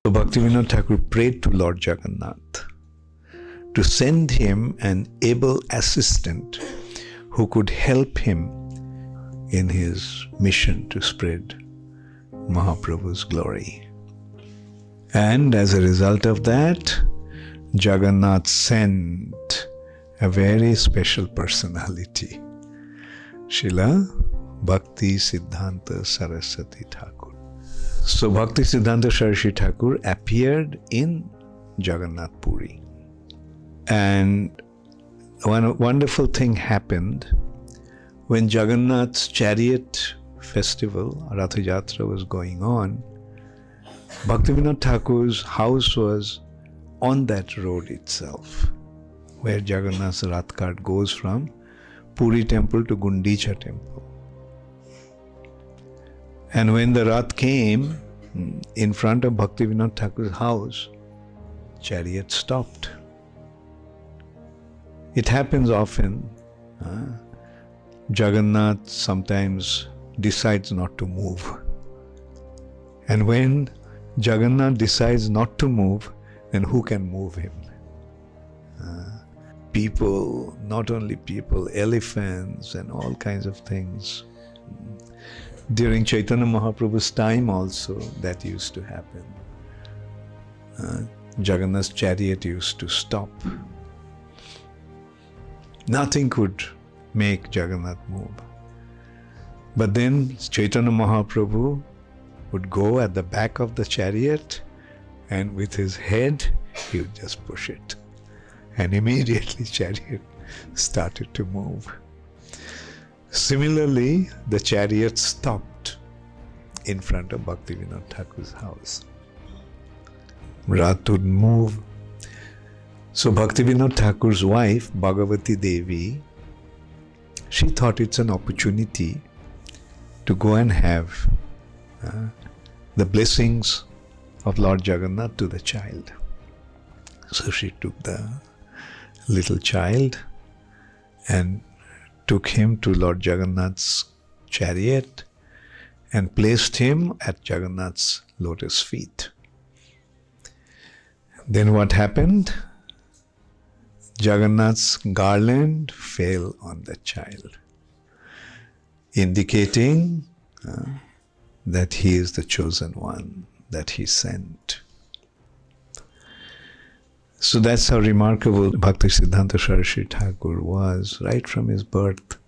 So Bhaktivinoda Thakur prayed to Lord Jagannath to send him an able assistant who could help him in his mission to spread Mahaprabhu's glory. And as a result of that, Jagannath sent a very special personality, Srila Bhaktisiddhanta Saraswati Thakur. So Bhaktisiddhanta Saraswati Thakur appeared in Jagannath Puri. And one wonderful thing happened when Jagannath's chariot festival, Ratha Yatra, was going on. Bhaktivinoda Thakur's house was on that road itself, where Jagannath's Rath cart goes from Puri temple to Gundicha temple. And when the Rath came in front of Bhaktivinoda Thakur's house, chariot stopped. It happens often. Jagannath sometimes decides not to move. And when Jagannath decides not to move, then who can move him? People, not only people, elephants and all kinds of things. During Chaitanya Mahaprabhu's time also that used to happen. Jagannath's chariot used to stop. Nothing could make Jagannath move. But then Chaitanya Mahaprabhu would go at the back of the chariot and with his head he would just push it. And immediately chariot started to move. Similarly, the chariot stopped in front of Bhaktivinoda Thakur's house. Rath would move. So Bhaktivinoda Thakur's wife, Bhagavati Devi, she thought it's an opportunity to go and have the blessings of Lord Jagannath to the child. So she took the little child and took him to Lord Jagannath's chariot and placed him at Jagannath's lotus feet. Then what happened? Jagannath's garland fell on the child, indicating that he is the chosen one, that he sent. So that's how remarkable Bhaktisiddhanta Saraswati Thakur was right from his birth.